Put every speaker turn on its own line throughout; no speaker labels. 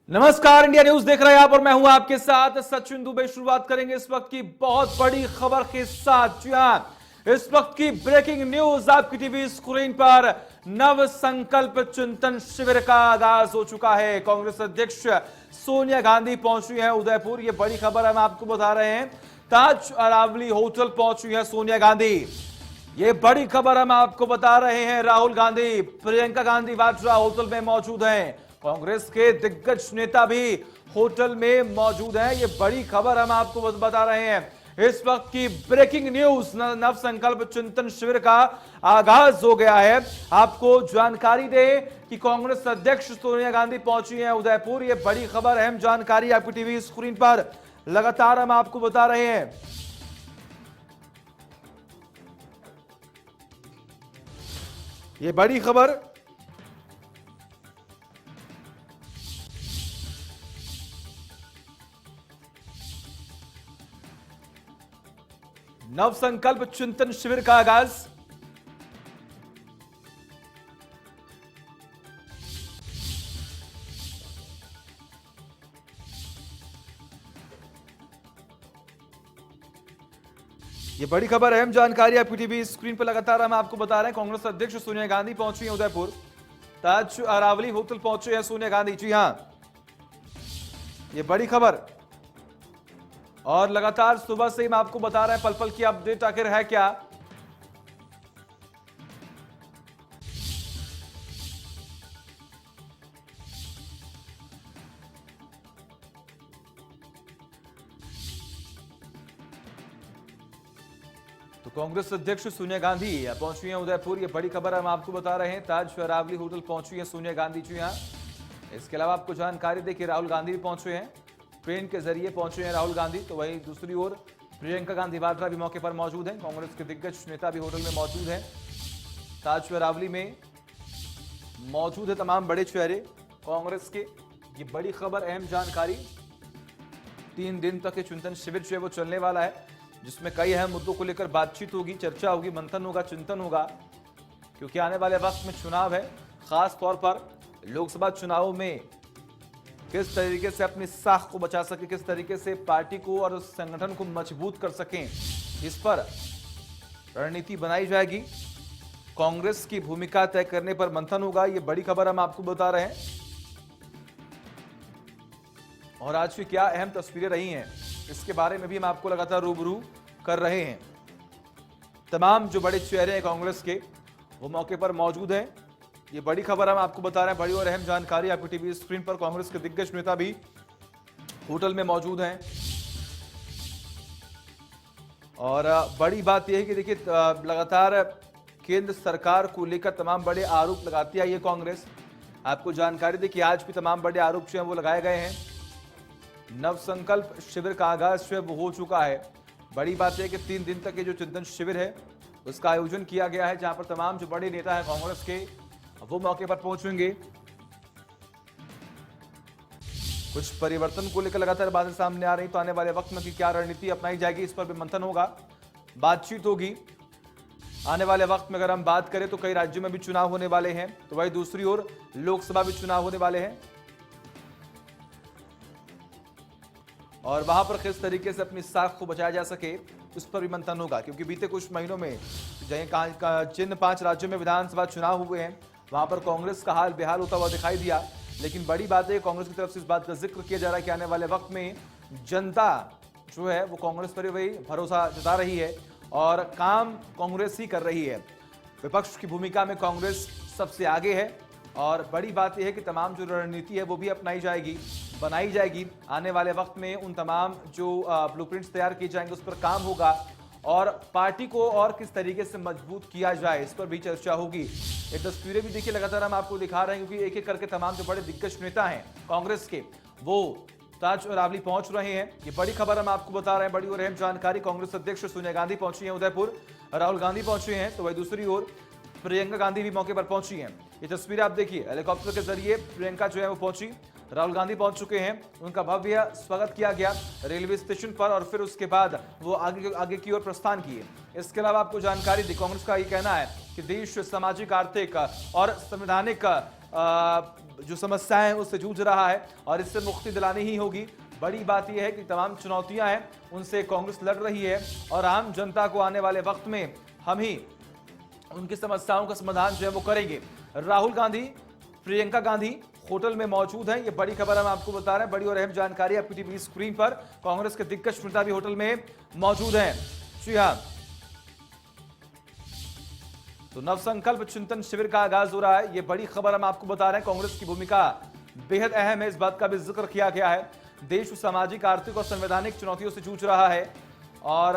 नमस्कार, India news देख रहे हैं आप और मैं हूं आपके साथ सचिन दुबे। शुरुआत करेंगे इस वक्त की बहुत बड़ी खबर के साथ। जी हां, इस वक्त की ब्रेकिंग न्यूज आपकी टीवी स्क्रीन पर। नव संकल्प चिंतन शिविर का आगाज हो चुका है। कांग्रेस अध्यक्ष सोनिया गांधी पहुंची हैं उदयपुर। यह बड़ी खबर हम आपको बता रहे हैं। ताज अरावली होटल पहुंची है सोनिया गांधी। ये बड़ी खबर हम आपको बता रहे हैं। राहुल गांधी, प्रियंका गांधी वाड्रा होटल में मौजूद हैं। कांग्रेस के दिग्गज नेता भी होटल में मौजूद हैं। ये बड़ी खबर हम आपको बता रहे हैं। इस वक्त की ब्रेकिंग न्यूज, नव संकल्प चिंतन शिविर का आगाज हो गया है। आपको जानकारी दें कि कांग्रेस अध्यक्ष सोनिया गांधी पहुंची हैं उदयपुर। ये बड़ी खबर, अहम जानकारी आपकी टीवी स्क्रीन पर लगातार हम आपको बता रहे हैं। ये बड़ी खबर, नव संकल्प चिंतन शिविर का आगाज। ये बड़ी खबर, अहम जानकारी आपकी टीवी स्क्रीन पर लगातार हम आपको बता रहे हैं। कांग्रेस अध्यक्ष सोनिया गांधी पहुंची हैं उदयपुर। ताज अरावली होटल पहुंचे हैं सोनिया गांधी। जी हां, ये बड़ी खबर और लगातार सुबह से ही मैं आपको बता रहे हैं पल पल की अपडेट आखिर है क्या। तो कांग्रेस अध्यक्ष सोनिया गांधी पहुंची हैं उदयपुर। ये बड़ी खबर हम आपको बता रहे हैं। ताज अरावली होटल पहुंची हैं सोनिया गांधी। जी हां, इसके अलावा आपको जानकारी देखिए, राहुल गांधी भी पहुंचे हैं। ट्रेन के जरिए पहुंचे हैं राहुल गांधी। तो वहीं दूसरी ओर प्रियंका गांधी वाड्रा भी मौके पर मौजूद हैं। कांग्रेस के दिग्गज नेता भी होटल में मौजूद हैं। ताज अरावली में मौजूद है तमाम बड़े चेहरे कांग्रेस के। ये बड़ी खबर, अहम जानकारी। 3 दिन तक ये चिंतन शिविर जो है वो चलने वाला है, जिसमें कई अहम मुद्दों को लेकर बातचीत होगी, चर्चा होगी, मंथन होगा, चिंतन होगा। क्योंकि आने वाले वक्त में चुनाव है। खास तौर पर लोकसभा चुनावों में किस तरीके से अपनी साख को बचा सके, किस तरीके से पार्टी को और संगठन को मजबूत कर सकें, इस पर रणनीति बनाई जाएगी। कांग्रेस की भूमिका तय करने पर मंथन होगा। ये बड़ी खबर हम आपको बता रहे हैं। और आज की क्या अहम तस्वीरें रही हैं, इसके बारे में भी हम आपको लगातार रूबरू कर रहे हैं। तमाम जो बड़े चेहरे हैं कांग्रेस के, वो मौके पर मौजूद हैं। ये बड़ी खबर हम आपको बता रहे हैं। बड़ी और अहम जानकारी आपकी टीवी स्क्रीन पर। कांग्रेस के दिग्गज नेता भी होटल में मौजूद हैं। और बड़ी बात यह है कि देखिए, लगातार केंद्र सरकार को लेकर तमाम बड़े आरोप लगाती आई है कांग्रेस। आपको जानकारी दी कि आज भी तमाम बड़े आरोप जो हैं वो लगाए गए हैं। नव संकल्प शिविर का आगाज जो है वो हो चुका है। बड़ी बात है कि 3 दिन तक ये जो चिंतन शिविर है उसका आयोजन किया गया है, जहां पर तमाम जो बड़े नेता हैं कांग्रेस के वो मौके पर पहुंचेंगे। कुछ परिवर्तन को लेकर लगातार बातें सामने आ रही, तो आने वाले वक्त में कि क्या रणनीति अपनाई जाएगी, इस पर भी मंथन होगा, बातचीत होगी। आने वाले वक्त में अगर हम बात करें तो कई राज्यों में भी चुनाव होने वाले हैं, तो वही दूसरी ओर लोकसभा भी चुनाव होने वाले हैं। और वहां पर किस तरीके से अपनी साख को बचाया जा सके, उस पर भी मंथन होगा। क्योंकि बीते कुछ महीनों में जिन 5 राज्यों में विधानसभा चुनाव हुए हैं, वहां पर कांग्रेस का हाल बेहाल होता हुआ दिखाई दिया। लेकिन बड़ी बात है, कांग्रेस की तरफ से इस बात का जिक्र किया जा रहा है कि आने वाले वक्त में जनता जो है वो कांग्रेस पर वही भरोसा जता रही है और काम कांग्रेस ही कर रही है। विपक्ष की भूमिका में कांग्रेस सबसे आगे है। और बड़ी बात यह है कि तमाम जो रणनीति है वो भी अपनाई जाएगी, बनाई जाएगी। आने वाले वक्त में उन तमाम जो ब्लूप्रिंट्स तैयार किए जाएंगे उस पर काम होगा। और पार्टी को और किस तरीके से मजबूत किया जाए, इस पर भी चर्चा होगी। ये तस्वीरें भी देखिए लगातार हम आपको दिखा रहे हैं, क्योंकि एक एक करके तमाम जो बड़े दिग्गज नेता हैं कांग्रेस के, वो ताज अरावली पहुंच रहे हैं। ये बड़ी खबर हम आपको बता रहे हैं। बड़ी और अहम जानकारी, कांग्रेस अध्यक्ष सोनिया गांधी पहुंची हैं उदयपुर। राहुल गांधी पहुंचे हैं, तो वही दूसरी ओर प्रियंका गांधी भी मौके पर पहुंची हैं। ये तस्वीरें आप देखिए, हेलीकॉप्टर के जरिए प्रियंका जो है वो पहुंची। राहुल गांधी पहुंच चुके हैं। उनका भव्य स्वागत किया गया रेलवे स्टेशन पर और फिर उसके बाद वो आगे की ओर प्रस्थान किए। इसके अलावा आपको जानकारी दी, कांग्रेस का ये कहना है कि देश सामाजिक, आर्थिक और संवैधानिक जो समस्याएं हैं उससे जूझ रहा है और इससे मुक्ति दिलानी ही होगी। बड़ी बात यह है कि तमाम चुनौतियां हैं उनसे कांग्रेस लड़ रही है और आम जनता को आने वाले वक्त में हम ही उनकी समस्याओं का समाधान जो है वो करेंगे। राहुल गांधी, प्रियंका गांधी होटल में मौजूद हैं। ये बड़ी खबर हम आपको बता रहे हैं, बड़ी और अहम जानकारी आपकी टीवी स्क्रीन पर। कांग्रेस के दिग्गज नेता भी होटल में मौजूद हैं। जी हां, तो नवसंकल्प चिंतन शिविर का आगाज हो रहा है। ये बड़ी खबर हम आपको बता रहे हैं। कांग्रेस की भूमिका बेहद अहम है, इस बात का भी जिक्र किया गया है। देश सामाजिक, आर्थिक और संवैधानिक चुनौतियों से जूझ रहा है और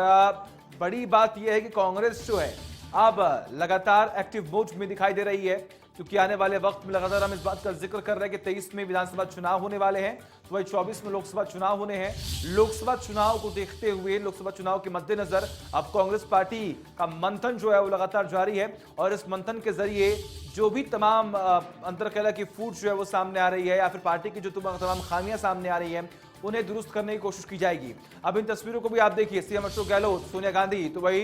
बड़ी बात यह है कि कांग्रेस जो है अब लगातार एक्टिव मोड में दिखाई दे रही है, क्योंकि आने वाले वक्त में लगातार हम इस बात का जिक्र कर रहे हैं कि 23 में विधानसभा चुनाव होने वाले हैं, तो वही 24 में लोकसभा चुनाव होने हैं। लोकसभा चुनाव को देखते हुए, लोकसभा चुनाव के मद्देनजर अब कांग्रेस पार्टी का मंथन जो है वो लगातार जारी है और इस मंथन के जरिए जो भी तमाम अंतरकला की फूट जो है वो सामने आ रही है या फिर पार्टी की जो तमाम खामियां सामने आ रही है उन्हें दुरुस्त करने की कोशिश की जाएगी। अब इन तस्वीरों को भी आप देखिए, सीएम अशोक गहलोत, सोनिया गांधी, तो वही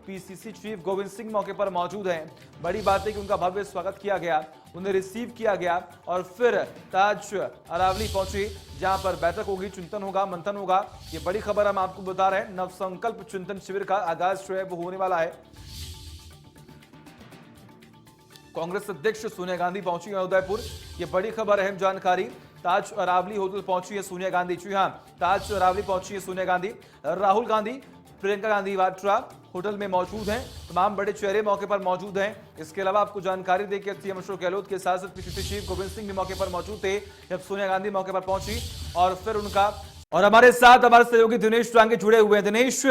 पीसीसी चीफ गोविंद सिंह मौके पर मौजूद हैं। बड़ी बात है कि उनका भव्य स्वागत किया गया, उन्हें रिसीव किया गया और फिर ताज अरावली पहुंचे, जहां पर बैठक होगी, चिंतन होगा, मंथन होगा। ये बड़ी खबर हम आपको बता रहे हैं। नवसंकल्प चिंतन शिविर का आगाज जो है वो होने वाला है। कांग्रेस अध्यक्ष सोनिया गांधी पहुंची है उदयपुर। ये बड़ी खबर, अहम जानकारी। ताज अरावली होटल पहुंची है सोनिया गांधी। जी हां, ताज अरावली पहुंची है सोनिया गांधी। राहुल गांधी, प्रियंका गांधी वाड्रा होटल में मौजूद हैं। तमाम बड़े चेहरे मौके पर मौजूद हैं। इसके अलावा आपको जानकारी दें कि सीएम अशोक गहलोत के साथ पीसीसी चीफ गोविंद सिंह भी मौके पर मौजूद थे जब सोनिया गांधी मौके पर पहुंची और फिर उनका। और हमारे साथ हमारे सहयोगी दिनेश टांगे जुड़े हुए हैं। दिनेश,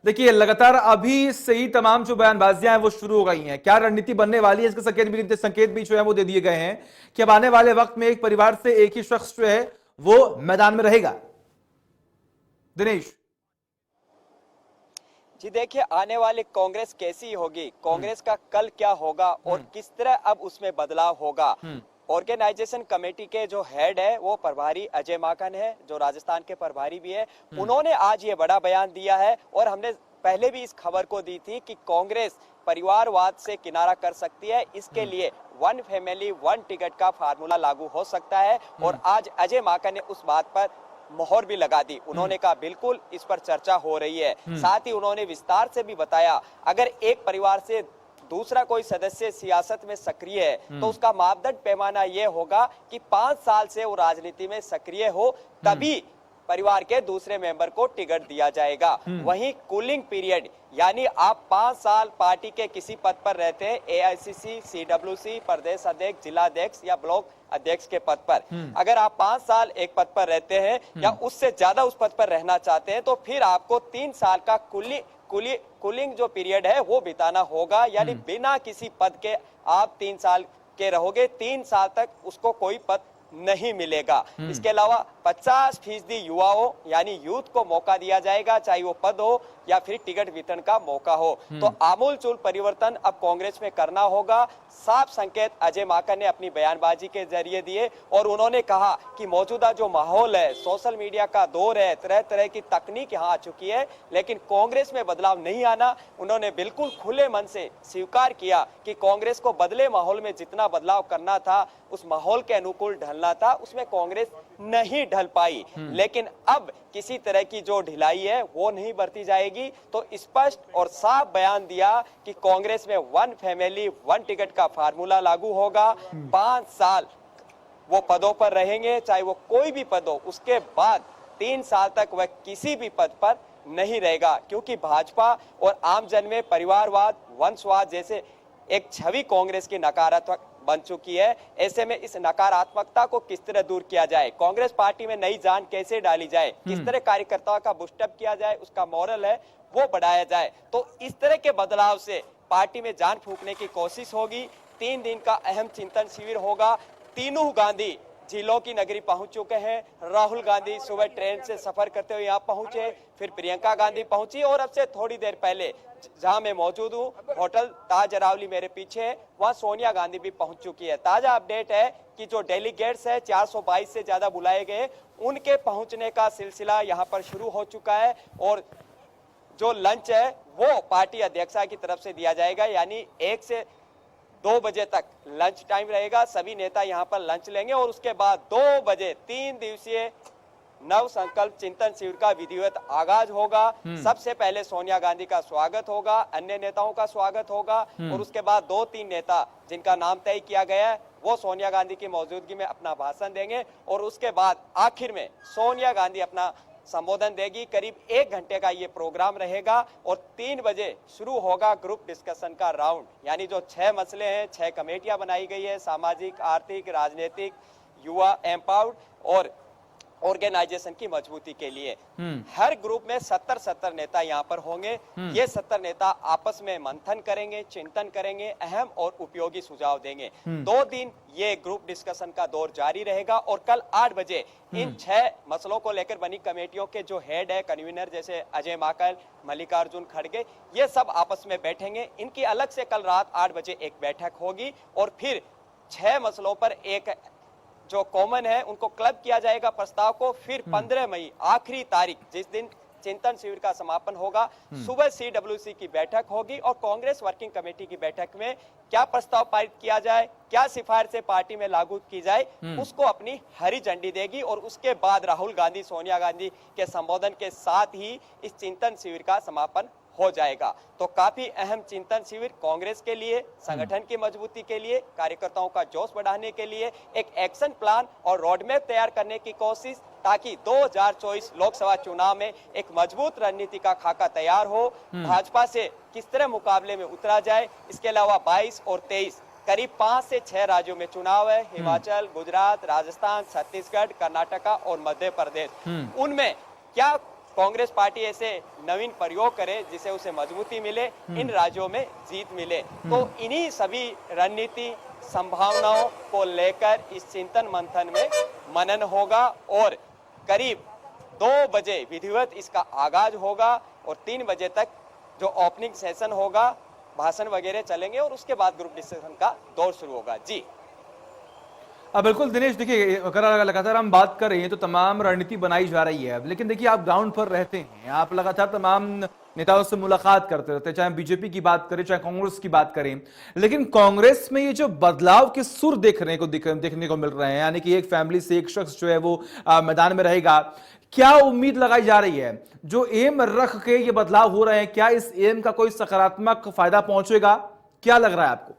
देखिए लगातार अभी से ही तमाम जो बयानबाजियां हैं वो शुरू हो गई हैं, क्या रणनीति बनने वाली है इसके संकेत भी जो है वो दे दिए गए हैं कि अब आने वाले वक्त में एक परिवार से एक ही शख्स जो है वो मैदान में रहेगा। दिनेश
जी देखिए, आने वाली कांग्रेस कैसी होगी, कांग्रेस का कल क्या होगा और किस तरह अब उसमें बदलाव होगा। ऑर्गेनाइजेशन कमेटी के जो हेड है वो प्रभारी अजय माकन है, जो राजस्थान के प्रभारी भी है। उन्होंने आज ये बड़ा बयान दिया है और हमने पहले भी इस खबर को दी थी कि कांग्रेस परिवारवाद से किनारा कर सकती है। इसके लिए वन फैमिली वन टिकट का फार्मूला लागू हो सकता है और आज अजय माकन ने उस बात पर मोहर भी लगा दी। उन्होंने कहा बिल्कुल इस पर चर्चा हो रही है। साथ ही उन्होंने विस्तार से भी बताया, अगर एक परिवार से दूसरा कोई सदस्य सियासत में सक्रिय है तो उसका मापदंड पैमाना यह होगा कि 5 साल से वो राजनीति में सक्रिय हो, तभी परिवार के दूसरे मेंबर को टिकट दिया जाएगा। वहीं कूलिंग पीरियड, यानी आप 5 साल पार्टी के किसी पद पर रहते हैं, एआईसीसी, सीडब्ल्यूसी, प्रदेश अध्यक्ष, जिला अध्यक्ष या ब्लॉक अध्यक्ष के पद पर, अगर आप 5 साल एक पद पर रहते हैं या उससे ज्यादा उस पद पर रहना चाहते हैं तो फिर आपको 3 साल का कूलिंग जो पीरियड है वो बिताना होगा। यानी बिना किसी पद के आप 3 साल के रहोगे, 3 साल तक उसको कोई पद नहीं मिलेगा। इसके अलावा 50% युवाओं यानी यूथ को मौका दिया जाएगा, चाहे वो पद हो या फिर टिकट वितरण का मौका हो। तो आमूलचूल परिवर्तन अब कांग्रेस में करना होगा। साफ संकेत अजय माकन ने अपनी बयानबाजी के जरिए दिए और उन्होंने कहा कि मौजूदा जो माहौल है, सोशल मीडिया का दौर है, तरह तरह की तकनीक यहाँ आ चुकी है, लेकिन कांग्रेस में बदलाव नहीं आना। उन्होंने बिल्कुल खुले मन से स्वीकार किया कि कांग्रेस को बदले माहौल में जितना बदलाव करना था, उस माहौल के अनुकूल ढलना था, उसमें कांग्रेस नहीं ढल पाई। लेकिन अब किसी तरह की जो ढिलाई है वो नहीं बरती जाएगी। तो स्पष्ट और साफ बयान दिया कि कांग्रेस में वन फैमिली वन टिकट का फार्मूला लागू होगा। 5 साल वो पदों पर रहेंगे, चाहे वो कोई भी पद हो, उसके बाद 3 साल तक वह किसी भी पद पर नहीं रहेगा, क्योंकि भाजपा और आम जन में परिवारवाद, वंशवाद जैसे एक छवि कांग्रेस की नकारात्मक बन चुकी है। ऐसे में इस नकारात्मकता को किस तरह दूर किया जाए, कांग्रेस पार्टी में नई जान कैसे डाली जाए, किस तरह कार्यकर्ताओं का बूस्टअप किया जाए, उसका मॉरल है वो बढ़ाया जाए, तो इस तरह के बदलाव से पार्टी में जान फूंकने की कोशिश होगी। 3 दिन का अहम चिंतन शिविर होगा। तीनों गांधी जिलों की नगरी पहुंच चुके हैं। राहुल गांधी सुबह ट्रेन से सफर करते हुए यहाँ पहुंचे, फिर प्रियंका गांधी पहुंची और अब से थोड़ी देर पहले जहां मैं मौजूद हूं, होटल ताज अरावली मेरे पीछे है, वहां सोनिया गांधी भी पहुंच चुकी है। ताजा अपडेट है कि जो डेलीगेट्स है 422 से ज्यादा बुलाए गए, उनके पहुंचने का सिलसिला यहां पर शुरू हो चुका है और जो लंच है वो पार्टी अध्यक्षा की तरफ से दिया जाएगा। यानी 1 से 2 बजे तक लंच टाइम रहेगा, सभी नेता यहाँ पर लंच लेंगे और उसके बाद 2 बजे 3 दिवसीय नव संकल्प चिंतन शिविर का विधिवत आगाज होगा। सबसे पहले सोनिया गांधी का स्वागत होगा, अन्य नेताओं का स्वागत होगा और उसके बाद 2-3 नेता जिनका नाम तय किया गया है वो सोनिया गांधी की मौजूदगी में अपना भाषण देंगे और उसके बाद आखिर में सोनिया गांधी अपना संबोधन देगी। करीब 1 घंटे का ये प्रोग्राम रहेगा और 3 बजे शुरू होगा ग्रुप डिस्कशन का राउंड, यानी जो 6 मसले हैं, 6 कमेटियां बनाई गई है, सामाजिक, आर्थिक, राजनीतिक, युवा एम्पावर्ड और ऑर्गेनाइजेशन की मजबूती के लिए। हर ग्रुप में 70 नेता यहाँ पर होंगे। ये 70 नेता आपस में मंथन करेंगे, चिंतन करेंगे, अहम और उपयोगी सुझाव देंगे। 2 दिन ये ग्रुप डिस्कशन का दौर जारी रहेगा और कल 8 बजे इन 6 मसलों को लेकर बनी कमेटियों के जो हेड है, कन्वीनर जैसे अजय माकन, मल्लिकार्जुन खड़गे, ये सब आपस में बैठेंगे। इनकी अलग से कल रात 8 बजे एक बैठक होगी और फिर 6 मसलों पर एक जो कॉमन है उनको क्लब किया जाएगा प्रस्ताव को। फिर 15 मई आखिरी तारीख जिस दिन चिंतन शिविर का समापन होगा, सुबह CWC की बैठक होगी और कांग्रेस वर्किंग कमेटी की बैठक में क्या प्रस्ताव पारित किया जाए, क्या सिफारिशें पार्टी में लागू की जाए, उसको अपनी हरी झंडी देगी और उसके बाद राहुल गांधी, सोनिया गांधी के संबोधन के साथ ही इस चिंतन शिविर का समापन हो जाएगा। तो काफी अहम चिंतन शिविर कांग्रेस के लिए, संगठन की मजबूती के लिए, कार्यकर्ताओं का जोश बढ़ाने के लिए एक एक्शन प्लान और रोडमैप तैयार करने की कोशिश, ताकि 2024 लोकसभा चुनाव में एक मजबूत रणनीति का खाका तैयार हो। भाजपा से किस तरह मुकाबले में उतरा जाए। इसके अलावा 22 और 23 करीब 5 से 6 राज्यों में चुनाव है, हिमाचल, गुजरात, राजस्थान, छत्तीसगढ़, कर्नाटका और मध्य प्रदेश। उनमें क्या कांग्रेस पार्टी ऐसे नवीन प्रयोग करे जिसे उसे मजबूती मिले, इन राज्यों में जीत मिले। तो इन्हीं सभी रणनीति संभावनाओं को लेकर इस चिंतन मंथन में मनन होगा और करीब 2 बजे विधिवत इसका आगाज होगा और 3 बजे तक जो ओपनिंग सेशन होगा, भाषण वगैरह चलेंगे और उसके बाद ग्रुप डिस्कशन का दौर शुरू होगा। जी
बिल्कुल दिनेश, देखिए अगर लगातार हम बात कर रहे हैं तो तमाम रणनीति बनाई जा रही है, लेकिन देखिए आप ग्राउंड पर रहते हैं, आप लगातार तमाम नेताओं से मुलाकात करते रहते हैं, चाहे बीजेपी की बात करें चाहे कांग्रेस की बात करें, लेकिन कांग्रेस में ये जो बदलाव के सुर देखने को मिल रहे हैं, यानी कि एक फैमिली से एक शख्स जो है वो मैदान में रहेगा, क्या उम्मीद लगाई जा रही है? जो एम रख के ये बदलाव हो रहे हैं, क्या इस एम का कोई सकारात्मक फायदा पहुंचेगा? क्या लग रहा है आपको?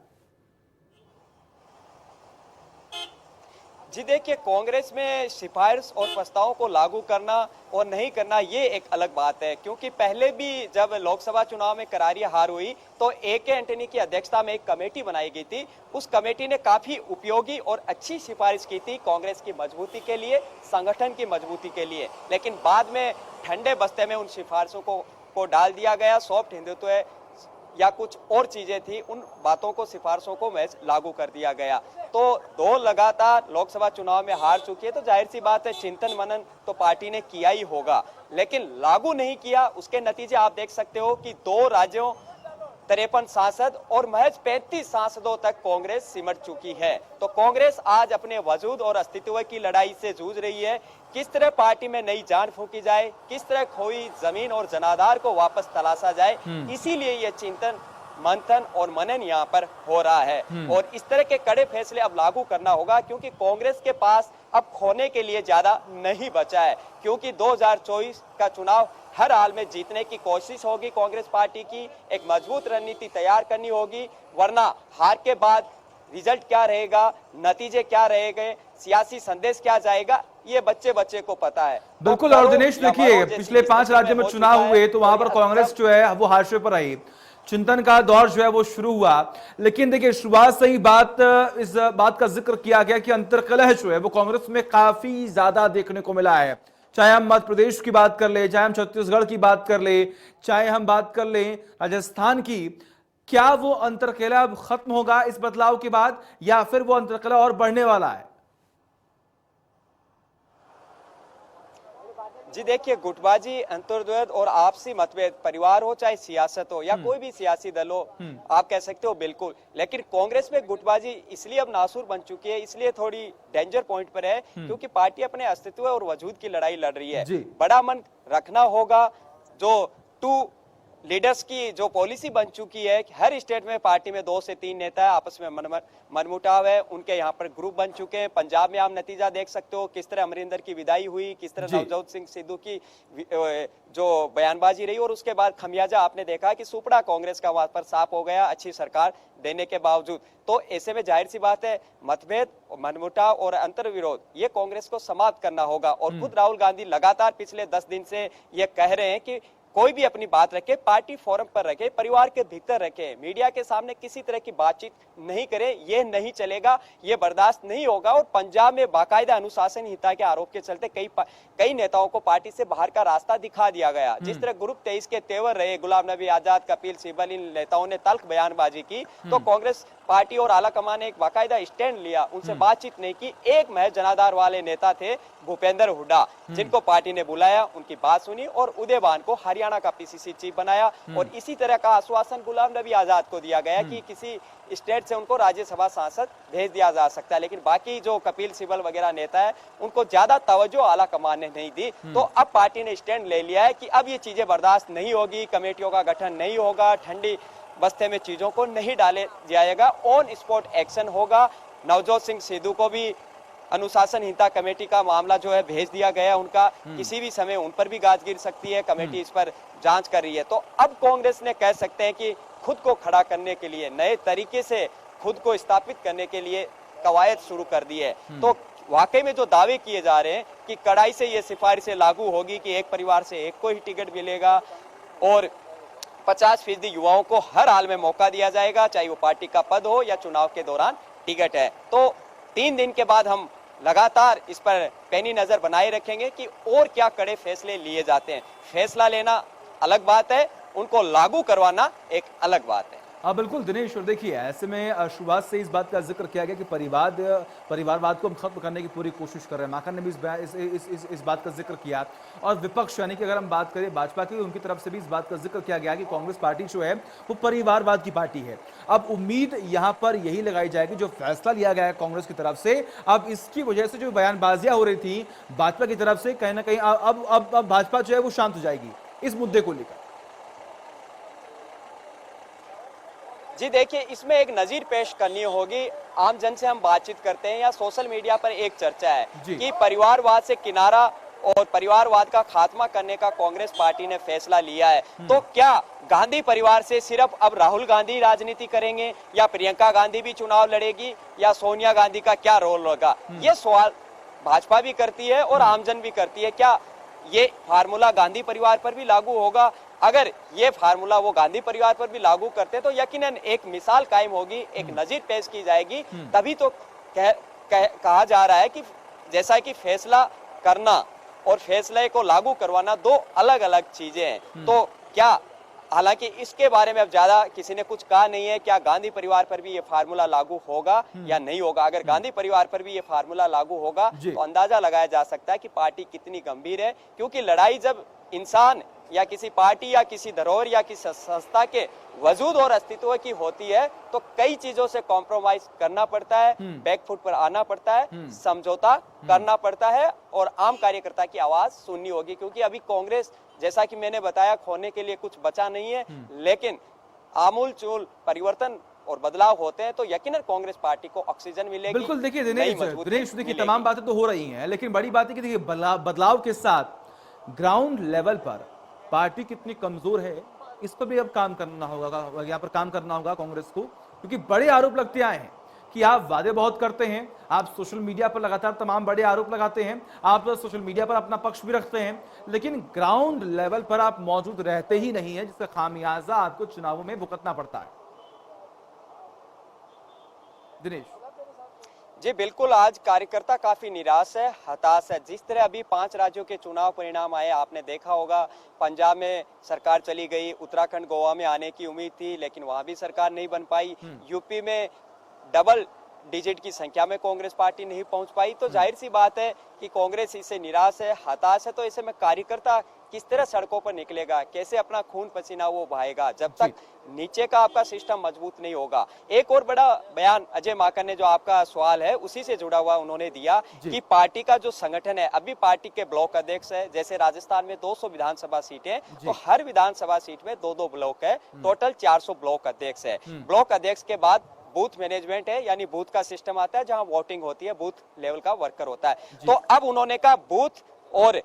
जी देखिए, कांग्रेस में सिफारिश और प्रस्तावों को लागू करना और नहीं करना ये एक अलग बात है, क्योंकि पहले भी जब लोकसभा चुनाव में करारी हार हुई तो AK एंटनी की अध्यक्षता में एक कमेटी बनाई गई थी। उस कमेटी ने काफी उपयोगी और अच्छी सिफारिश की थी कांग्रेस की मजबूती के लिए, संगठन की मजबूती के लिए, लेकिन बाद में ठंडे बस्ते में उन सिफारिशों को डाल दिया गया। सॉफ्ट हिंदुत्व या कुछ और चीजें थी, उन बातों को, सिफारिशों को महज लागू कर दिया गया। तो 2 लगातार लोकसभा चुनाव में हार चुकी है, तो जाहिर सी बात है चिंतन मनन तो पार्टी ने किया ही होगा, लेकिन लागू नहीं किया। उसके नतीजे आप देख सकते हो कि 2 राज्यों 53 सांसद और महज 35 सांसदों तक कांग्रेस सिमट चुकी है। तो कांग्रेस आज अपने वजूद और अस्तित्व की लड़ाई से जूझ रही है। किस तरह पार्टी में नई जान फूंकी जाए, किस तरह खोई जमीन और जनाधार को वापस तलाशा जाए, इसीलिए ये चिंतन मंथन और मनन यहाँ पर हो रहा है। और इस तरह के कड़े फैसले अब लागू करना होगा, क्योंकि कांग्रेस के पास अब खोने के लिए ज्यादा नहीं बचा है, क्योंकि 2024 का चुनाव हर हाल में जीतने की कोशिश होगी। कांग्रेस पार्टी की एक मजबूत रणनीति तैयार करनी होगी, वरना हार के बाद रिजल्ट क्या रहेगा, नतीजे क्या रहेंगे, सियासी संदेश क्या जाएगा, ये बच्चे को पता है।
बिल्कुल। और दिनेश देखिए, पिछले 5 राज्यों में चुनाव हुए तो वहां पर कांग्रेस जो है वो हाशिए पर आई, चिंतन का दौर जो है वो शुरू हुआ, लेकिन देखिए शुरुआत से ही इस बात का जिक्र किया गया कि अंतर्कलह जो है वो कांग्रेस में काफी ज्यादा देखने को मिला है। चाहे हम मध्य प्रदेश की बात कर ले, चाहे हम छत्तीसगढ़ की बात कर ले, चाहे हम बात कर ले राजस्थान की, क्या वो अंतर्कलह अब खत्म होगा इस बदलाव के बाद, या फिर वो अंतर्कलह और बढ़ने वाला है?
जी देखिए, गुटबाजी, अंतर्द्वंद और आपसी मतभेद, परिवार हो चाहे सियासत हो या कोई भी सियासी दल हो, आप कह सकते हो बिल्कुल, लेकिन कांग्रेस में गुटबाजी इसलिए अब नासूर बन चुकी है, इसलिए थोड़ी डेंजर पॉइंट पर है, क्योंकि पार्टी अपने अस्तित्व और वजूद की लड़ाई लड़ रही है। बड़ा मन रखना होगा, जो 2 लीडर्स की जो पॉलिसी बन चुकी है कि हर स्टेट में पार्टी में 2 से 3 नेता है, आपस में मनमुटाव है, उनके यहाँ पर ग्रुप बन चुके हैं। पंजाब में आप नतीजा देख सकते हो किस तरह अमरिंदर की विदाई हुई, किस तरह नवजोत सिंह सिद्धू की जो बयानबाजी रही, और उसके बाद खमियाजा आपने देखा कि सुपड़ा कांग्रेस का वहां पर साफ हो गया अच्छी सरकार देने के बावजूद। तो ऐसे में जाहिर सी बात है मतभेद, मनमुटाव और अंतर्विरोध ये कांग्रेस को समाप्त करना होगा। और खुद राहुल गांधी लगातार पिछले 10 दिन से ये कह रहे हैं कि कोई भी अपनी बात रखे, पार्टी फोरम पर रखे, परिवार के भीतर रखे, मीडिया के सामने किसी तरह की बातचीत नहीं करे, ये नहीं चलेगा, ये बर्दाश्त नहीं होगा। और पंजाब में बाकायदा अनुशासनहीनता के आरोप के चलते कई नेताओं को पार्टी से बाहर का रास्ता दिखा दिया गया। जिस तरह ग्रुप 23 के तेवर रहे, गुलाम नबी आजाद, कपिल सिब्बल, इन नेताओं ने तल्ख बयानबाजी की, तो कांग्रेस पार्टी और आला कमान ने एक बाकायदा स्टैंड लिया, उनसे बातचीत नहीं की। एक महज जनाधार वाले नेता थे भूपेंद्र हुड्डा, जिनको पार्टी ने बुलाया, उनकी बात सुनी और उदयवान को हरियाणा का पीसीसी चीफ बनाया। और इसी तरह का आश्वासन गुलाम नबी आजाद को दिया गया कि किसी स्टेट से उनको राज्यसभा सांसद भेज दिया जा सकता है। लेकिन बाकी जो कपिल सिब्बल वगैरह नेता है, उनको ज्यादा तवज्जो आला कमान ने नहीं दी। तो अब पार्टी ने स्टैंड ले लिया है कि अब ये चीजें बर्दाश्त नहीं होगी, कमेटियों का गठन नहीं होगा, ठंडी बस्ते में चीजों को नहीं डाले जाएगा, ऑन स्पॉट एक्शन होगा। नवजोत सिंह सिद्धू को भी अनुशासनहीनता कमेटी का मामला जो है भेज दिया गया, उनका किसी भी समय उन पर भी गाज गिर सकती है, कमेटी इस पर जांच कर रही है। तो अब कांग्रेस ने कह सकते हैं कि खुद को खड़ा करने के लिए, नए तरीके से खुद को स्थापित करने के लिए कवायद शुरू कर दी है। तो वाकई में जो दावे किए जा रहे हैं कि कड़ाई से ये सिफारिशें लागू होगी कि एक परिवार से एक को ही टिकट मिलेगा और 50% युवाओं को हर हाल में मौका दिया जाएगा, चाहे वो पार्टी का पद हो या चुनाव के दौरान टिकट है। तो 3 दिन के बाद हम लगातार इस पर पैनी नजर बनाए रखेंगे कि और क्या कड़े फैसले लिए जाते हैं। फैसला लेना अलग बात है, उनको लागू करवाना एक अलग बात है।
हाँ बिल्कुल दिनेश, और देखिए ऐसे में शुरुआत से इस बात का जिक्र किया गया कि परिवारवाद को हम खत्म करने की पूरी कोशिश कर रहे हैं। माखन ने भी इस बात का जिक्र किया। और विपक्ष यानी कि अगर हम बात करें भाजपा की, उनकी तरफ से भी इस बात का जिक्र किया गया कि कांग्रेस पार्टी जो है वो परिवारवाद की पार्टी है। अब उम्मीद यहाँ पर यही लगाई जाएगी, जो फैसला लिया गया है कांग्रेस की तरफ से, अब इसकी वजह से जो बयानबाजियां हो रही थी भाजपा की तरफ से, कहीं ना कहीं अब भाजपा जो है वो शांत हो जाएगी इस मुद्दे को लेकर।
जी देखिए, इसमें एक नजीर पेश करनी होगी। आम जन से हम बातचीत करते हैं या सोशल मीडिया पर एक चर्चा है कि परिवारवाद से किनारा और परिवारवाद का खात्मा करने का कांग्रेस पार्टी ने फैसला लिया है। तो क्या गांधी परिवार से सिर्फ अब राहुल गांधी राजनीति करेंगे या प्रियंका गांधी भी चुनाव लड़ेगी या सोनिया गांधी का क्या रोल होगा? ये सवाल भाजपा भी करती है और आमजन भी करती है। क्या ये फार्मूला गांधी परिवार पर भी लागू होगा? अगर ये फार्मूला वो गांधी परिवार पर भी लागू करते तो यकीनन एक मिसाल कायम होगी, एक नजीर पेश की जाएगी। तभी तो कहा जा रहा है कि जैसा कि फैसला करना और फैसले को लागू करवाना दो अलग अलग चीजें हैं। तो क्या, हालांकि इसके बारे में अब ज्यादा किसी ने कुछ कहा नहीं है, क्या गांधी परिवार पर भी ये फार्मूला लागू होगा या नहीं होगा। अगर गांधी परिवार पर भी ये फार्मूला लागू होगा तो अंदाजा लगाया जा सकता है कि पार्टी कितनी गंभीर है। क्योंकि लड़ाई जब इंसान या किसी पार्टी या किसी धरोहर या किसी संस्था के वजूद और अस्तित्व की होती है तो कई चीजों से कॉम्प्रोमाइज करना पड़ता है, बैकफुट पर आना पड़ता है, समझौता करना पड़ता है और आम कार्यकर्ता की आवाज सुननी होगी। क्योंकि अभी कांग्रेस, जैसा कि मैंने बताया, खोने के लिए कुछ बचा नहीं है, लेकिन आमूल-चूल परिवर्तन और बदलाव होते हैं तो यकीनन कांग्रेस पार्टी को ऑक्सीजन मिलेगी।
बिल्कुल, देखिए दिनेश देखिए तमाम बातें तो हो रही हैं, लेकिन बड़ी बात है कि देखिए बदलाव के साथ ग्राउंड लेवल पर पार्टी कितनी कमजोर है, इस पर भी अब काम करना होगा, यहाँ पर काम करना होगा कांग्रेस को। क्योंकि बड़े आरोप लगते आए हैं कि आप वादे बहुत करते हैं, आप सोशल मीडिया पर लगातार तमाम बड़े आरोप लगाते हैं, आप सोशल मीडिया पर अपना पक्ष भी रखते हैं, लेकिन ग्राउंड लेवल पर आप मौजूद रहते ही नहीं है, जिसका खामियाजा आपको चुनावों में भुगतना पड़ता है। दिनेश
जी बिल्कुल, आज कार्यकर्ता काफी निराश है, हताश है। जिस तरह अभी 5 राज्यों के चुनाव परिणाम आए, आपने देखा होगा, पंजाब में सरकार चली गई, उत्तराखंड गोवा में आने की उम्मीद थी लेकिन वहां भी सरकार नहीं बन पाई, यूपी में डबल डिजिट की संख्या में कांग्रेस पार्टी नहीं पहुंच पाई। तो जाहिर सी बात है कि कांग्रेस इससे निराश है, हताश है। तो ऐसे में कार्यकर्ता किस तरह सड़कों पर निकलेगा, कैसे अपना खून पसीना वो बहाएगा, जब तक नीचे का आपका सिस्टम मजबूत नहीं होगा। एक और बड़ा बयान अजय माकन ने, जो आपका सवाल है उसी से जुड़ा हुआ, उन्होंने दिया कि पार्टी का जो संगठन है, अभी पार्टी के ब्लॉक अध्यक्ष है, जैसे राजस्थान में 200 विधानसभा सीटें, तो हर विधानसभा सीट में 2-2 ब्लॉक है, टोटल 400 ब्लॉक अध्यक्ष है। ब्लॉक अध्यक्ष के बाद बूथ मैनेजमेंट है, यानी बूथ का सिस्टम आता है जहां वोटिंग होती है, बूथ लेवल का वर्कर होता है। तो अब उन्होंने कहा बूथ और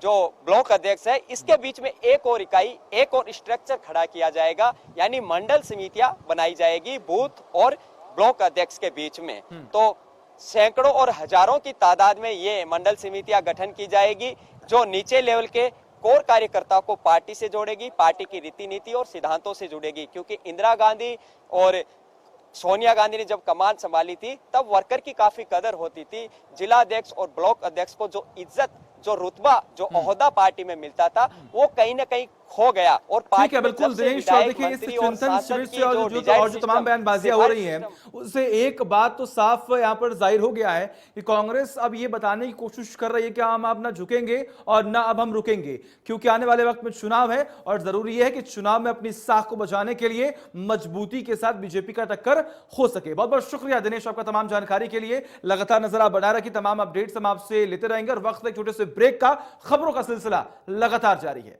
जो ब्लॉक अध्यक्ष है इसके बीच में एक और इकाई, एक और स्ट्रक्चर खड़ा किया जाएगा, यानी मंडल समितियां बनाई जाएगी बूथ और ब्लॉक अध्यक्ष के बीच में। तो सैकड़ों और हजारों की तादाद में ये मंडल समितियां गठन की जाएगी, जो नीचे लेवल के कोर कार्यकर्ताओं को पार्टी से जोड़ेगी, पार्टी की रीति नीति और सिद्धांतों से जुड़ेगी। क्योंकि इंदिरा गांधी और सोनिया गांधी ने जब कमान संभाली थी तब वर्कर की काफी कदर होती थी। जिला अध्यक्ष और ब्लॉक अध्यक्ष को जो इज्जत, जो रुतबा, जो ओहदा पार्टी में मिलता था, वो कहीं ना कहीं खो गया। और
ठीक है, बिल्कुल दिनेश, और देखिए इस चिंतन शिविर से और जो तमाम बयानबाजियां हो रही हैं उससे एक बात तो साफ यहाँ पर जाहिर हो गया है कि कांग्रेस अब ये बताने की कोशिश कर रही है कि हम अब ना झुकेंगे और ना अब हम रुकेंगे, क्योंकि आने वाले वक्त में चुनाव है और जरूरी है कि चुनाव में अपनी साख को बचाने के लिए मजबूती के साथ बीजेपी का टक्कर हो सके। बहुत बहुत शुक्रिया दिनेश आपका तमाम जानकारी के लिए। लगातार नजर आप बढ़ा रखी, तमाम अपडेट्स हम आपसे लेते रहेंगे और वक्त एक छोटे से ब्रेक का, खबरों का सिलसिला लगातार जारी है।